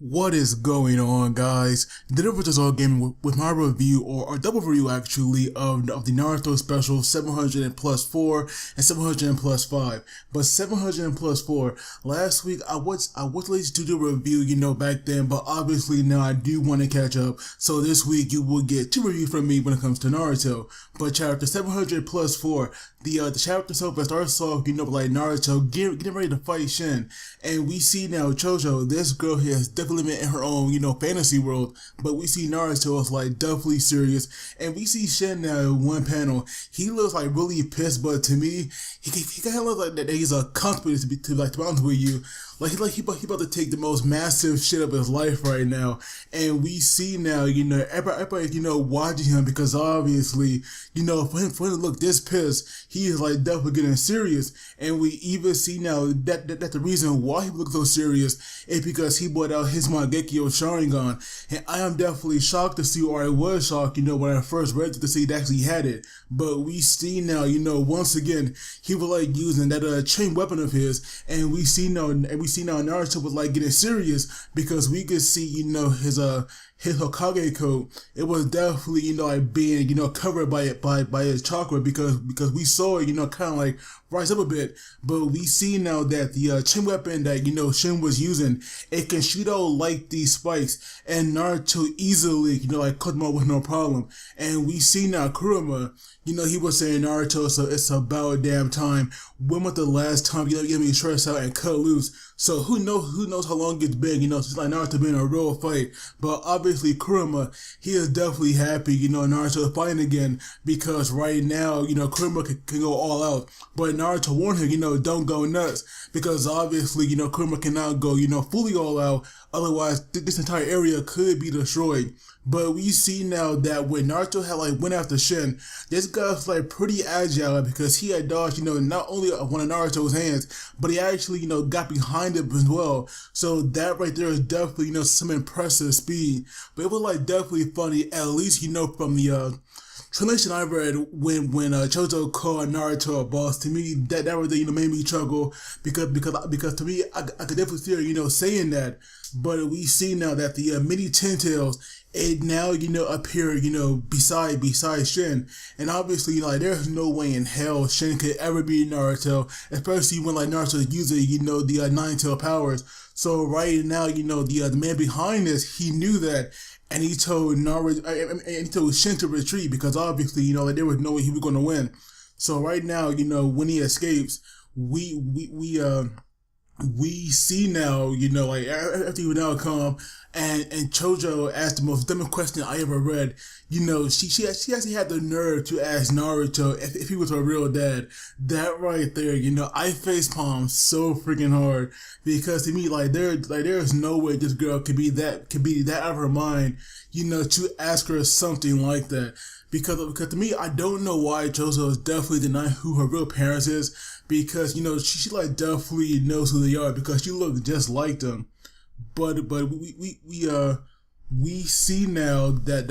What is going on, guys? The difference is all gaming with my review, or double review actually, of the Naruto special 700 and plus 4 and 700 and plus 5. But 700 and plus 4, last week I was lazy to do a review, back then, but obviously now I do want to catch up. So this week you will get two reviews from me when it comes to Naruto. But chapter 700 plus 4, the chapter itself starts off, like Naruto getting ready to fight Shin. And we see now Chojo, this girl here is definitely in her own, fantasy world, but we see Naruto is like definitely serious, and we see Shin now in one panel. He looks like really pissed, but to me, he kind of looks like that he's a comfortable to be honest with you. Like he about to take the most massive shit of his life right now, and we see now, everybody, watching him because obviously, for him to look this pissed, he is like definitely getting serious, and we even see now that the reason why he looks so serious is because he brought out his Mangekyo Sharingan, and I am definitely shocked to see, or I was shocked, when I first read it to see that he had it, but we see now, once again, he was like using that chain weapon of his, and we see now Naruto was like getting serious because we could see, his Hokage coat, it was definitely, like being, covered by his chakra because we saw it, kind of like rise up a bit. But we see now that the chin weapon that, Shin was using, it can shoot out like these spikes, and Naruto easily, like cut them out with no problem. And we see now Kurama, he was saying, Naruto, so it's about damn time. When was the last time you get me stressed out and cut loose? So who knows how long it's been, since like Naruto been in a real fight. But obviously Kurama, he is definitely happy, Naruto is fighting again, because right now, Kurama can go all out. But Naruto warned him, don't go nuts, because obviously, Kurama cannot go, fully all out, otherwise this entire area could be destroyed. But we see now that when Naruto had went after Shin, this guy's pretty agile because he had dodged, not only one of Naruto's hands, but he actually, got behind him as well. So that right there is definitely, some impressive speed. But it was definitely funny, at least, from the translation I read when Chojo called Naruto a boss. To me, that right there, made me chuckle because to me, I could definitely see her, saying that. But we see now that the mini Ten Tails, it now, appear, beside Shin. And obviously, there's no way in hell Shin could ever beat Naruto, especially when, Naruto using, the Nine Tail powers. So right now, the man behind this, he knew that, and he told Naruto, and he told Shin to retreat because obviously, there was no way he was going to win. So right now, when he escapes, we see now, after he would now come, and Chojo asked the most dumbest question I ever read. She actually had the nerve to ask Naruto if he was her real dad. That right there, I facepalm so freaking hard because to me, there's no way this girl could be that out of her mind, to ask her something like that. Because to me, I don't know why Chojo is definitely denying who her real parents is, because, she definitely knows who they are because she looks just like them. But we see now that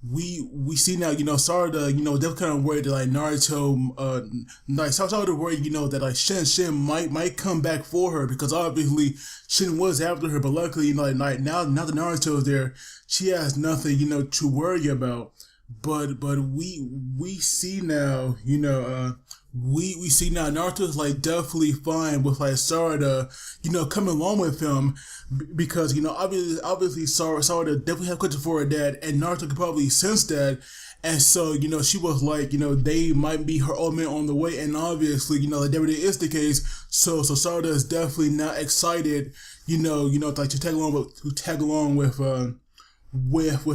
we see now, Sarada, they're kind of worried that Naruto, Sarada worried, that Shin might come back for her because obviously Shin was after her, but luckily, now that Naruto is there, she has nothing, to worry about. But we see now, we see now Naruto's definitely fine with Sarada, coming along with him because, obviously Sarada definitely had questions for her dad, and Naruto could probably sense that. And so, she was they might be her old man on the way, and obviously, that really is the case. So Sarada is definitely not excited, to tag along with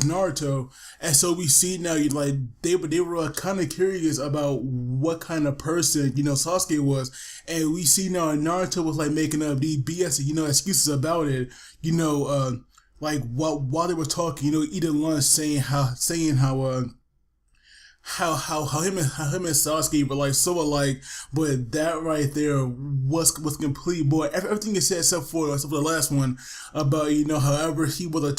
Naruto. And so we see now, they were kind of curious about what kind of person, Sasuke was. And we see now Naruto was making up the BS, excuses about it, while they were talking, eating lunch, saying how him and Sasuke were so alike, but that right there was complete boy. Everything is said except for the last one about however he was a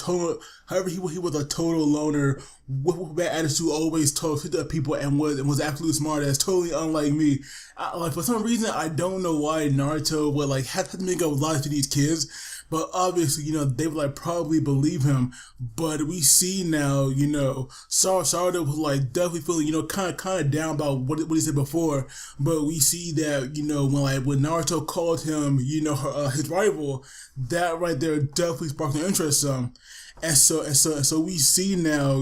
total loner with bad attitude, always talked to the people and was absolutely smart ass, totally unlike me. For some reason I don't know why Naruto would have to make up lies to these kids. but obviously, they would like probably believe him. But we see now, Sarada was like definitely feeling, kind of down about what he said before. But we see that, when Naruto called him, his rival, that right there definitely sparked an interest some. And so we see now,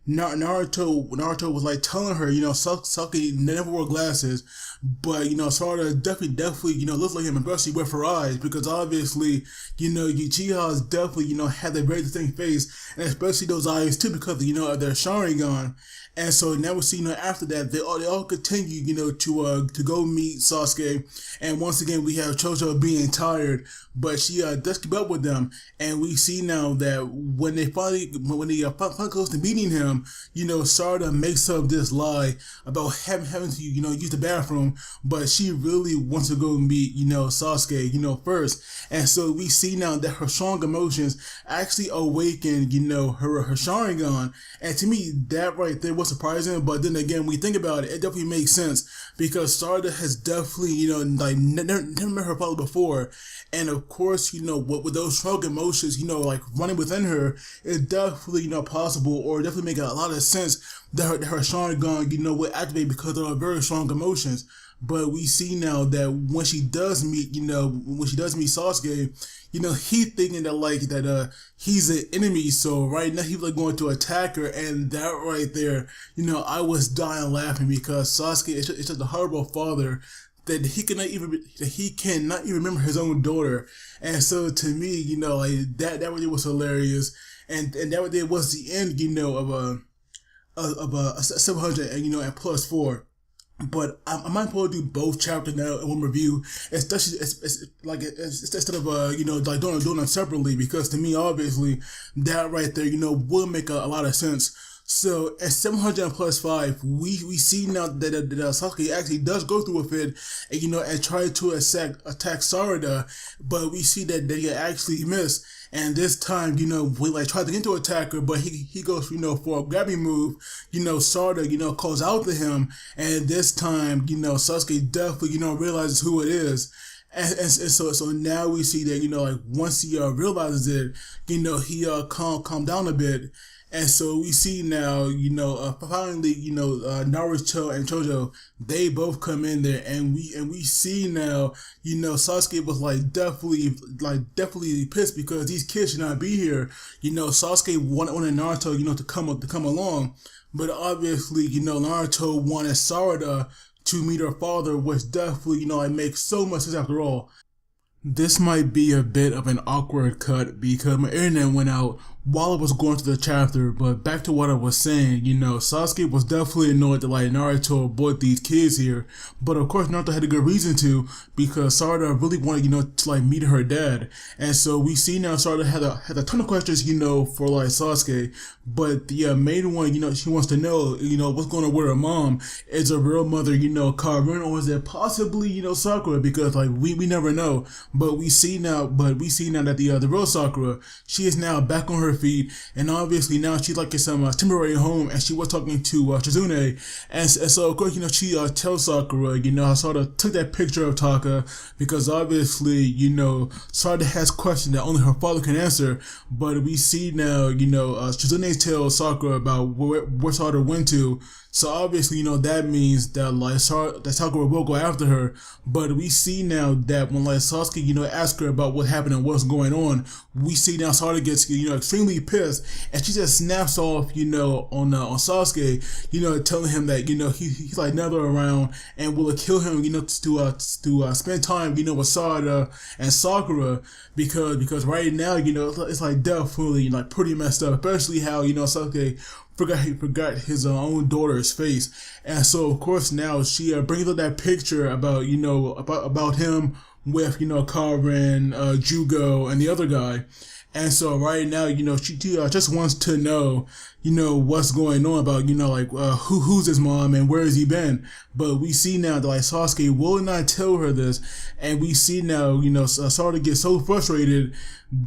Naruto was like telling her, Sasuke never wore glasses, but Sarada definitely, looks like him, especially with her eyes, because obviously, Uchiha's definitely, had a very distinct face, and especially those eyes too, because of their Sharingan. And so now we see, after that, they all continue, to go meet Sasuke. And once again, we have Chojo being tired, but she does keep up with them. And we see now that when they finally close to meeting him, Sarada makes up this lie about having to, use the bathroom, but she really wants to go meet, Sasuke, first. And so we see now that her strong emotions actually awaken, her Sharingan. And to me, that right there was surprising, but then again, we think about it, it definitely makes sense, because Sarada has definitely, never met her father before, and of course, with those strong emotions, like running within her, it's definitely, possible, or definitely make a lot of sense that her Sharingan, will activate because of her very strong emotions. But we see now that when she does meet Sasuke, he thinking that he's an enemy. So right now he's like going to attack her, and that right there, I was dying laughing, because Sasuke is just a horrible father that he cannot even remember his own daughter. And so to me, that really was hilarious, and that really was the end, of a 700 and plus 4. But I might probably do both chapters now in one review, especially instead of like doing them separately, because to me, obviously, that right there will make a lot of sense. So at 700 plus 5, we see now that Sasuke actually does go through a fit, and try to attack Sarada, but we see that they actually miss. And this time, we like try to get to attack her, but he goes, for a grabbing move. Sarada, calls out to him, and this time, Sasuke definitely, realizes who it is. And so now we see that, like once he realizes it, he calm down a bit. And so we see now, finally, Naruto and Chojo, they both come in there, and we see now, Sasuke was definitely pissed because these kids should not be here. Sasuke wanted Naruto, to come along, but obviously, Naruto wanted Sarada to meet her father, which definitely, makes so much sense after all. This might be a bit of an awkward cut because my internet went out while I was going through the chapter, but back to what I was saying, Sasuke was definitely annoyed that Naruto brought these kids here, but of course Naruto had a good reason to, because Sarada really wanted, to meet her dad. And so we see now Sarada had a ton of questions, for Sasuke, but the main one, she wants to know, what's going on with her mom. Is her real mother, Karen, or is it possibly, Sakura, because we never know. But we see now that the real Sakura, she is now back on her feet, and obviously now she's in some temporary home, and she was talking to Chizune, and so of course she tells Sakura, Sarada took that picture of Taka because obviously Sarada has questions that only her father can answer. But we see now Chizune tells Sakura about where Sarada went to. So obviously, that means that Sakura will go after her. But we see now that when Sasuke, asks her about what happened and what's going on, we see now Sarada gets, extremely pissed, and she just snaps off, on Sasuke, telling him that, he's never around and will kill him, to spend time, with Sarada and Sakura, because right now, it's definitely pretty messed up, especially how, Sasuke forgot his own daughter's face. And so of course now she brings up that picture about about him with Karen, Jugo, and the other guy. And so right now, she just wants to know, what's going on about, who's his mom and where has he been. But we see now that Sasuke will not tell her this, and we see now, Sarada gets so frustrated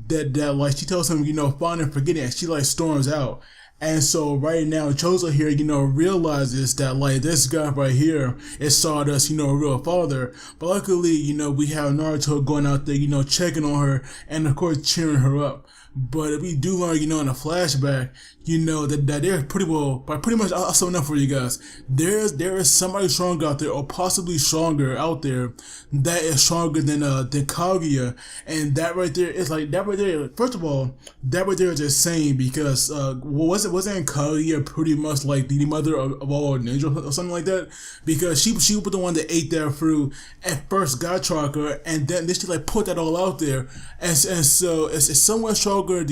that she tells him, fine and forget it, and she storms out. And so right now, Chozo here, realizes that like this guy right here is Sarada's, real father. But luckily, we have Naruto going out there, checking on her and of course cheering her up. But we do learn, in a flashback, that they're pretty much, I'll sum it up for you guys. There is somebody stronger out there, or possibly stronger out there, that is stronger than Kaguya, and that right there is like that right there. First of all, that right there is insane because wasn't Kaguya pretty much like the mother of all ninja or something like that? Because she was the one that ate that fruit at first, got chakra, and then she like put that all out there, and so it's somewhat stronger, than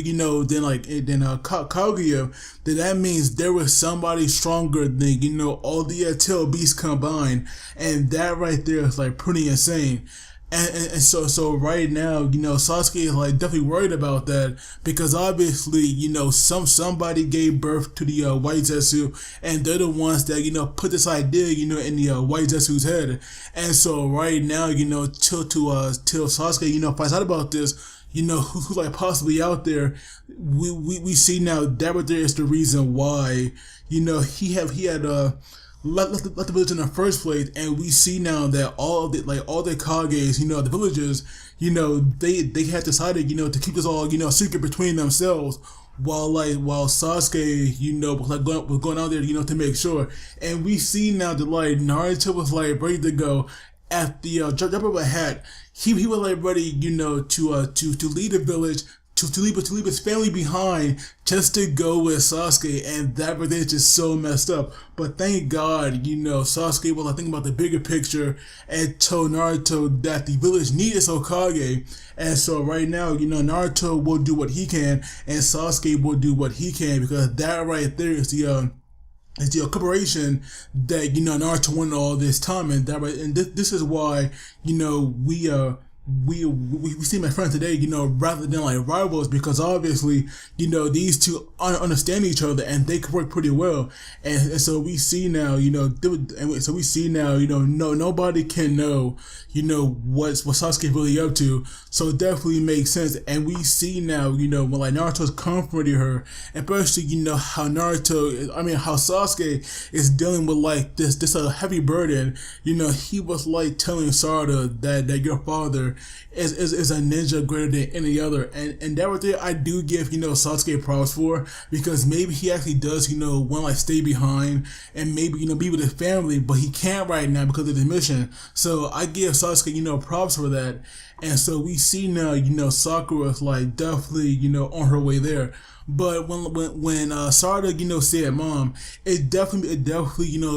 Kaguya. That means there was somebody stronger than all the tail beasts combined, and that right there is like pretty insane. And so right now, Sasuke is like definitely worried about that because obviously, somebody gave birth to the White Zetsu, and they're the ones that put this idea, in the White Zetsu's head. And so right now, till Sasuke finds out about this, who's like possibly out there, we see now that right there is the reason why he had left the village in the first place, and we see now that all the Kages, the villagers, they had decided to keep this all secret between themselves. While Sasuke, was going out there, to make sure, and we see now that like Naruto was like ready to go at the drop of a hat. He was like ready, to lead the village, to leave his family behind just to go with Sasuke, and that was just so messed up. But thank God, Sasuke was like thinking about the bigger picture and told Naruto that the village needed Hokage. And so right now, Naruto will do what he can, and Sasuke will do what he can, because that right there is the corporation that Naruto wanted all this time, and that right, and this is why we see my friend today, rather than like rivals, because obviously, these two understand each other and they can work pretty well. And so we see now, nobody can know, what Sasuke really up to. So it definitely makes sense. And we see now, when like Naruto's comforting her, especially, how how Sasuke is dealing with like this heavy burden. He was like telling Sarada that your father is a ninja greater than any other, and that right there I do give Sasuke props for, because maybe he actually does want to like stay behind and maybe be with his family, but he can't right now because of the mission. So I give Sasuke props for that. And so we see now Sakura's like definitely on her way there. But when Sarada said mom, it definitely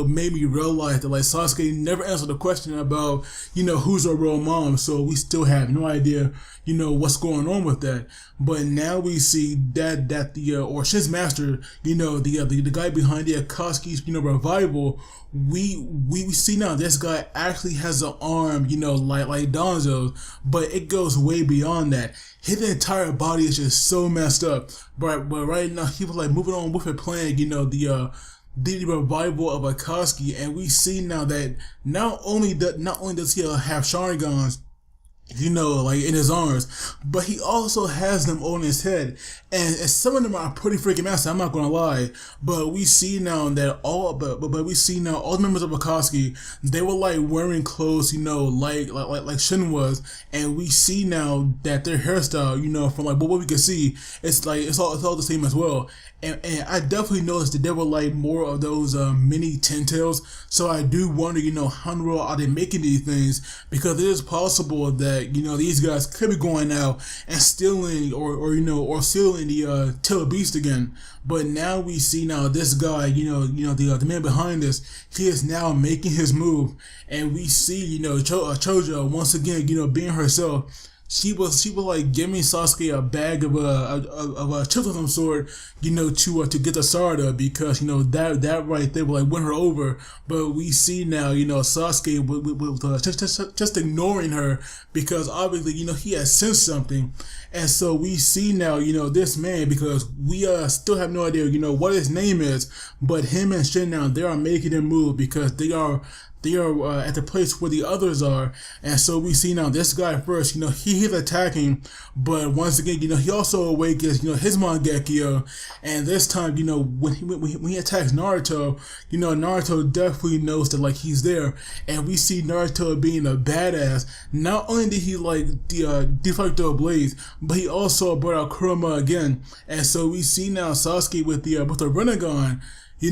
made me realize that like Sasuke never answered the question about who's her real mom. So we still have no idea what's going on with that. But now we see that the or Shin's master, the guy behind the Akatsuki's revival, we see now this guy actually has an arm like Donzo's, but it goes way beyond that. His entire body is just so messed up. But right now he was like moving on with a plan, the revival of Akatsuki, and we see now that not only does he have Sharingans, like in his arms, but he also has them on his head, and some of them are pretty freaking massive, I'm not gonna lie. But we see now that all the members of Akatsuki, they were like wearing clothes, like Shin was, and we see now that their hairstyle, from like what we can see, it's all the same as well. And I definitely noticed that there were like more of those mini Ten-Tails. So I do wonder, how in the world are they making these things? Because it is possible that, these guys could be going out and stealing or stealing the Tail Beast again. But now we see now this guy, the man behind this, he is now making his move. And we see, Chojo once again, being herself. She was like giving Sasuke a bag of chips of some sort, to get to Sarada, because that right there will like win her over. But we see now, Sasuke with just ignoring her, because obviously he has sensed something. And so we see now, this man, because we still have no idea, what his name is, but him and Shin now, they are making him move, because they are they are at the place where the others are. And so we see now this guy first, he's attacking, but once again, he also awakens, his Mangekyo, and this time, when he attacks Naruto, Naruto definitely knows that like he's there, and we see Naruto being a badass. Not only did he like deflect the blaze, but he also brought out Kurama again, and so we see now Sasuke with the Rinnegan. He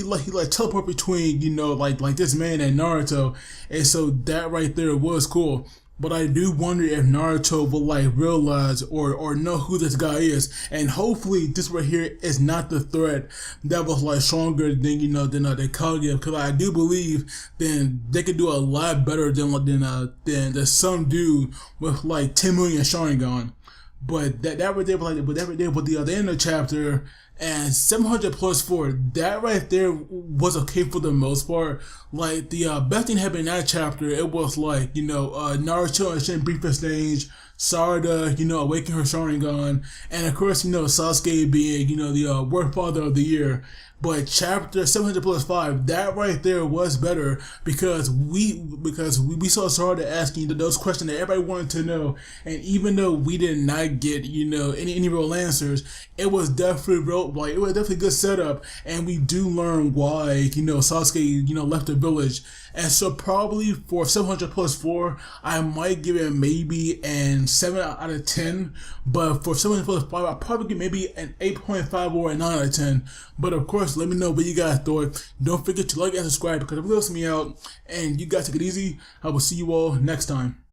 like teleport between, like this man and Naruto. And so that right there was cool. But I do wonder if Naruto will like realize or know who this guy is. And hopefully this right here is not the threat that was like stronger than, than Kaguya. Because I do believe then they could do a lot better than some dude with like 10 million Sharingan. But that right there was like, but that right there was the end of the chapter. And 700 plus 4, that right there was okay for the most part. Like, the best thing happened in that chapter, it was like, Naruto and Shin brief exchange, Sarada, awaken her Sharingan, and of course, Sasuke being, the worst father of the year. But chapter 700 plus 5, that right there was better because we saw Sarada asking those questions that everybody wanted to know, and even though we did not get any real answers, it was definitely a good setup, and we do learn why Sasuke left the village. And so probably for 700 plus 4, I might give it maybe an 7 out of 10. But for 700 plus 5, I'll probably give maybe an 8.5 or a 9 out of 10. But of course, let me know what you guys thought. Don't forget to like and subscribe because it really helps me out. And you guys take it easy. I will see you all next time.